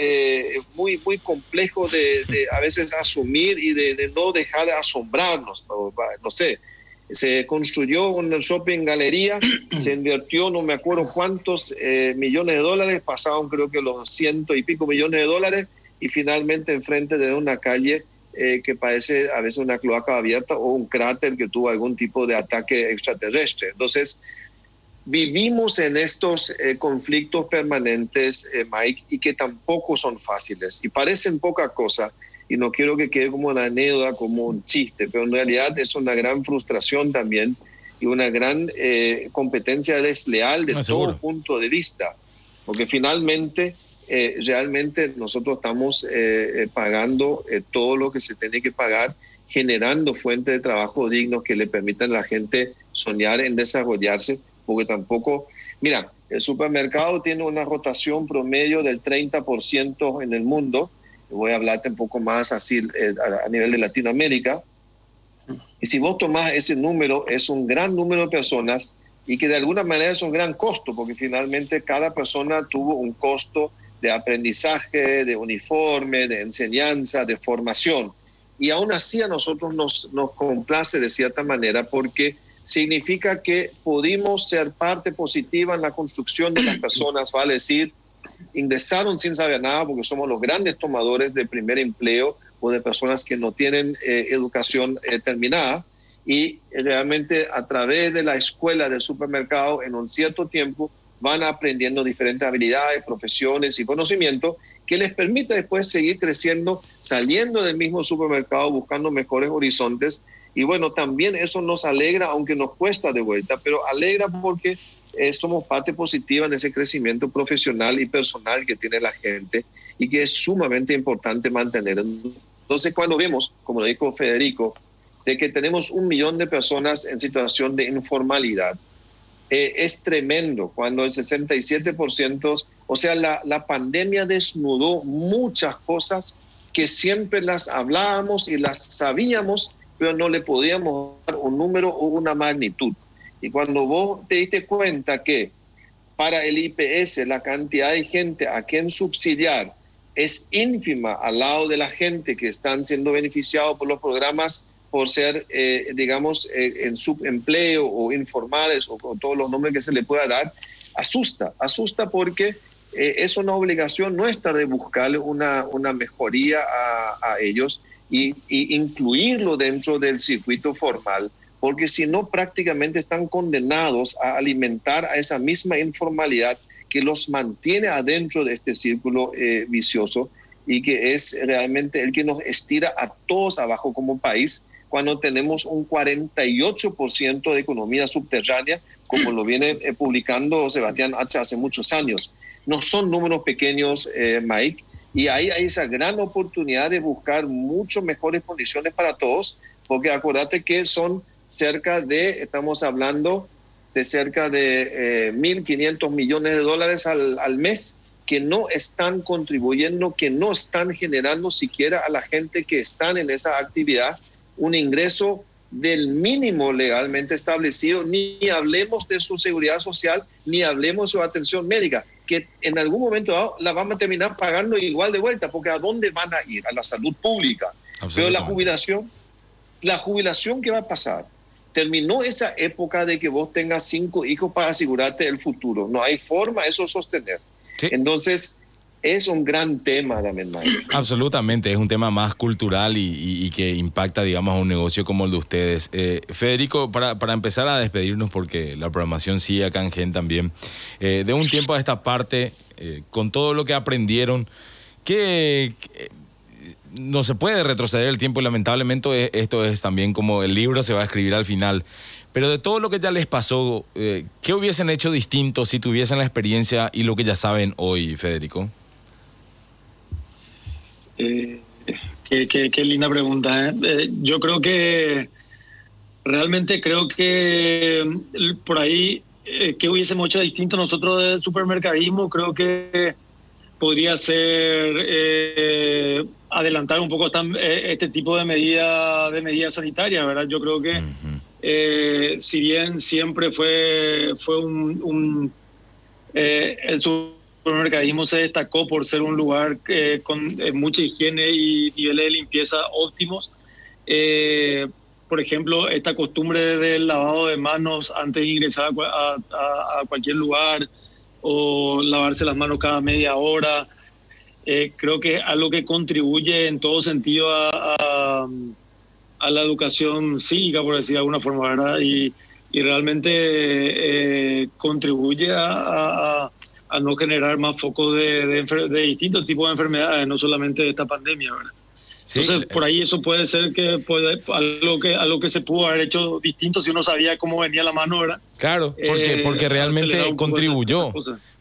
muy, muy complejo de a veces asumir y de no dejar de asombrarnos. No sé, se construyó una shopping galería, se invirtió no me acuerdo cuántos millones de dólares, pasaron creo que los 100 y pico millones de dólares, y finalmente enfrente de una calle que parece a veces una cloaca abierta o un cráter que tuvo algún tipo de ataque extraterrestre. Entonces, vivimos en estos conflictos permanentes, Mike, y que tampoco son fáciles y parecen poca cosa, y no quiero que quede como una anécdota, como un chiste, pero en realidad es una gran frustración también y una gran competencia desleal de todo punto de vista, porque finalmente realmente nosotros estamos pagando todo lo que se tiene que pagar, generando fuentes de trabajo dignos que le permitan a la gente soñar en desarrollarse, porque tampoco, mira, el supermercado tiene una rotación promedio del 30% en el mundo. Voy a hablarte un poco más así a nivel de Latinoamérica. Y si vos tomás ese número, es un gran número de personas y que de alguna manera es un gran costo, porque finalmente cada persona tuvo un costo de aprendizaje, de uniforme, de enseñanza, de formación. Y aún así a nosotros nos complace de cierta manera, porque significa que pudimos ser parte positiva en la construcción de las personas, vale decir, ingresaron sin saber nada, porque somos los grandes tomadores de primer empleo o de personas que no tienen educación terminada, y realmente a través de la escuela del supermercado en un cierto tiempo van aprendiendo diferentes habilidades, profesiones y conocimientos que les permite después seguir creciendo, saliendo del mismo supermercado, buscando mejores horizontes. Y bueno, también eso nos alegra, aunque nos cuesta de vuelta, pero alegra porque somos parte positiva en ese crecimiento profesional y personal que tiene la gente y que es sumamente importante mantener. Entonces, cuando vemos, como lo dijo Federico, de que tenemos 1 millón de personas en situación de informalidad, es tremendo cuando el 67%, o sea, la pandemia desnudó muchas cosas que siempre las hablábamos y las sabíamos, pero no le podíamos dar un número o una magnitud. Y cuando vos te diste cuenta que para el IPS la cantidad de gente a quien subsidiar es ínfima al lado de la gente que están siendo beneficiados por los programas por ser, digamos, en subempleo o informales o todos los nombres que se le pueda dar, asusta porque es una obligación nuestra de buscarle una mejoría a ellos y incluirlo dentro del circuito formal, porque si no prácticamente están condenados a alimentar a esa misma informalidad que los mantiene adentro de este círculo vicioso y que es realmente el que nos estira a todos abajo como país, cuando tenemos un 48% de economía subterránea, como lo viene publicando Sebastián H. hace muchos años. No son números pequeños, Mike, y ahí hay esa gran oportunidad de buscar mucho mejores condiciones para todos, porque acuérdate que son estamos hablando de cerca de 1.500 millones de dólares al mes que no están contribuyendo, que no están generando siquiera a la gente que están en esa actividad un ingreso del mínimo legalmente establecido, ni hablemos de su seguridad social, ni hablemos de su atención médica, que en algún momento dado la vamos a terminar pagando igual de vuelta, porque ¿a dónde van a ir? A la salud pública. Pero la jubilación, ¿qué va a pasar? Terminó esa época de que vos tengas 5 hijos para asegurarte el futuro. No hay forma de eso sostener. Sí. Entonces, es un gran tema también, Mike. Absolutamente, es un tema más cultural y que impacta, digamos, a un negocio como el de ustedes. Federico, para empezar a despedirnos, porque la programación sigue acá en Gen también, de un tiempo a esta parte, con todo lo que aprendieron, que no se puede retroceder el tiempo y lamentablemente esto es también como el libro se va a escribir al final. Pero de todo lo que ya les pasó, ¿qué hubiesen hecho distinto si tuviesen la experiencia y lo que ya saben hoy, Federico? Qué linda pregunta. Yo realmente creo que por ahí, ¿qué hubiésemos hecho distinto nosotros del supermercadismo? Creo que podría ser adelantar un poco este tipo de medidas sanitarias, ¿verdad? Yo creo que si bien siempre fue el supermercadismo se destacó por ser un lugar con mucha higiene y niveles de limpieza óptimos. Por ejemplo, esta costumbre del lavado de manos antes de ingresar a cualquier lugar o lavarse las manos cada media hora, creo que es algo que contribuye en todo sentido a la educación cívica, por decir de alguna forma, ¿verdad? Y realmente contribuye a no generar más focos de distintos tipos de enfermedades, no solamente de esta pandemia, ¿verdad? Sí. Entonces, por ahí eso puede ser que algo que se pudo haber hecho distinto si uno sabía cómo venía la mano, ¿verdad? Claro, porque realmente contribuyó.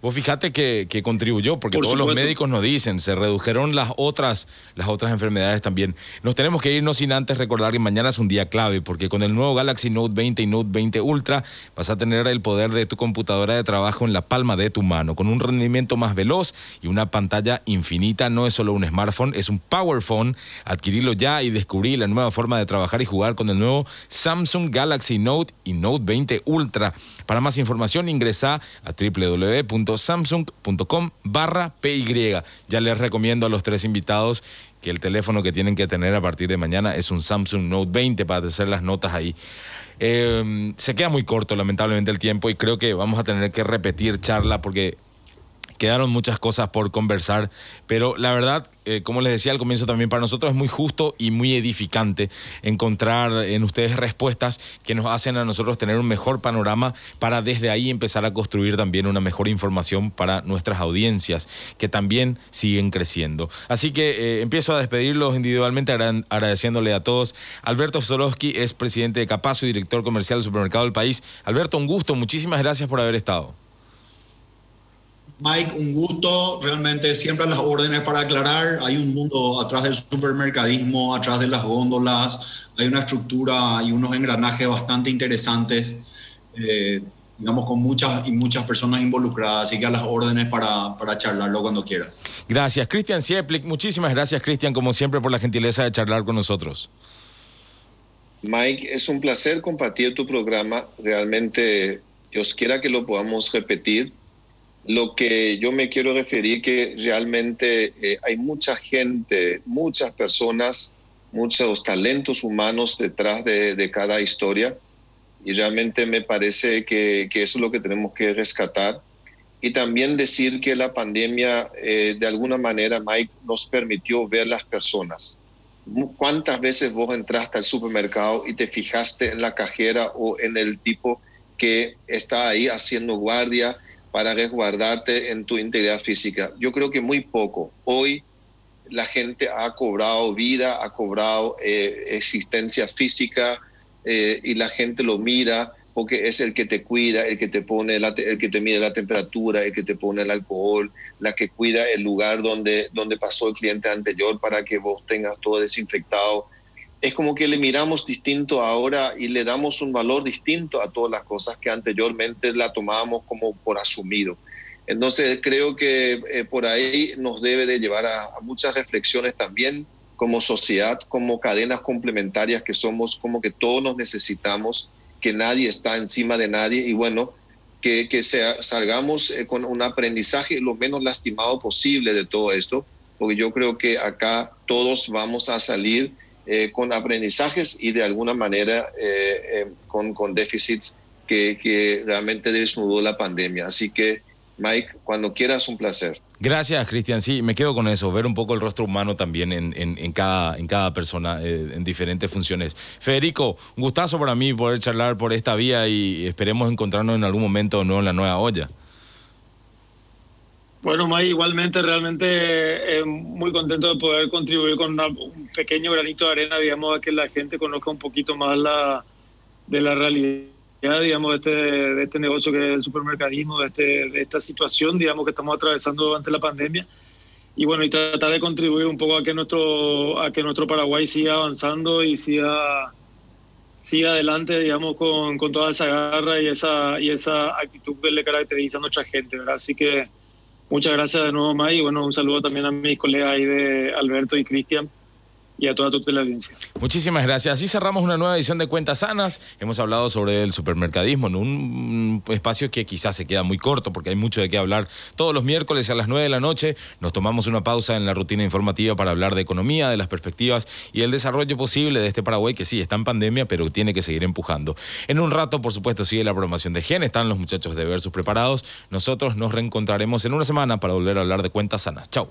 Vos fíjate que contribuyó, porque todos los médicos nos dicen, se redujeron las otras enfermedades también. Nos tenemos que ir, no sin antes recordar que mañana es un día clave, porque con el nuevo Galaxy Note 20 y Note 20 Ultra vas a tener el poder de tu computadora de trabajo en la palma de tu mano, con un rendimiento más veloz y una pantalla infinita. No es solo un smartphone, es un power phone. Adquirilo ya y descubrí la nueva forma de trabajar y jugar con el nuevo Samsung Galaxy Note y Note 20 Ultra. Para más información ingresa a www.samsung.com/PY. Ya les recomiendo a los 3 invitados que el teléfono que tienen que tener a partir de mañana es un Samsung Note 20 para hacer las notas ahí. Se queda muy corto lamentablemente el tiempo y creo que vamos a tener que repetir charla porque quedaron muchas cosas por conversar, pero la verdad, como les decía al comienzo también, para nosotros es muy justo y muy edificante encontrar en ustedes respuestas que nos hacen a nosotros tener un mejor panorama para desde ahí empezar a construir también una mejor información para nuestras audiencias, que también siguen creciendo. Así que empiezo a despedirlos individualmente agradeciéndole a todos. Alberto Psorowski es presidente de Capazo y director comercial del Supermercado del País. Alberto, un gusto, muchísimas gracias por haber estado. Mike, un gusto, realmente siempre a las órdenes para aclarar. Hay un mundo atrás del supermercadismo, atrás de las góndolas, hay una estructura y unos engranajes bastante interesantes. digamos, con muchas personas involucradas, así que a las órdenes para charlarlo cuando quieras. Gracias, Cristian Cieplik. Muchísimas gracias, Cristian, como siempre, por la gentileza de charlar con nosotros. Mike, es un placer compartir tu programa. Realmente, Dios quiera que lo podamos repetir. Lo que yo me quiero referir que realmente hay mucha gente, muchas personas, muchos talentos humanos detrás de cada historia, y realmente me parece que eso es lo que tenemos que rescatar. Y también decir que la pandemia de alguna manera, Mike, nos permitió ver las personas. ¿Cuántas veces vos entraste al supermercado y te fijaste en la cajera o en el tipo que está ahí haciendo guardia para resguardarte en tu integridad física? Yo creo que muy poco. Hoy la gente ha cobrado vida, ha cobrado existencia física, y la gente lo mira porque es el que te cuida, el que te pone, el que te mide la temperatura, el que te pone el alcohol, la que cuida el lugar donde pasó el cliente anterior para que vos tengas todo desinfectado. Es como que le miramos distinto ahora y le damos un valor distinto a todas las cosas que anteriormente la tomábamos como por asumido. Entonces creo que por ahí nos debe de llevar a muchas reflexiones también como sociedad, como cadenas complementarias que somos, como que todos nos necesitamos, que nadie está encima de nadie, y bueno, que salgamos con un aprendizaje lo menos lastimado posible de todo esto, porque yo creo que acá todos vamos a salir con aprendizajes y de alguna manera con déficits que realmente desnudó la pandemia. Así que, Mike, cuando quieras, un placer. Gracias, Cristian. Sí, me quedo con eso, ver un poco el rostro humano también en cada persona, en diferentes funciones. Federico, un gustazo para mí poder charlar por esta vía y esperemos encontrarnos en algún momento no en la nueva olla. Bueno, May, igualmente, realmente muy contento de poder contribuir con un pequeño granito de arena, digamos, a que la gente conozca un poquito más de la realidad, digamos, de este negocio que es el supermercadismo, de esta situación, digamos, que estamos atravesando durante la pandemia. Y bueno, y tratar de contribuir un poco a que nuestro Paraguay siga avanzando y siga adelante, digamos, con toda esa garra y esa actitud que le caracteriza a nuestra gente, ¿verdad? Así que muchas gracias de nuevo, May, y bueno, un saludo también a mis colegas ahí de Alberto y Cristian y a toda tu teleaudiencia. Muchísimas gracias. Así cerramos una nueva edición de Cuentas Sanas. Hemos hablado sobre el supermercadismo en un espacio que quizás se queda muy corto porque hay mucho de qué hablar. Todos los miércoles a las 9 de la noche nos tomamos una pausa en la rutina informativa para hablar de economía, de las perspectivas y el desarrollo posible de este Paraguay que sí está en pandemia, pero tiene que seguir empujando. En un rato, por supuesto, sigue la programación de Gen. Están los muchachos de Versus preparados. Nosotros nos reencontraremos en una semana para volver a hablar de Cuentas Sanas. Chau.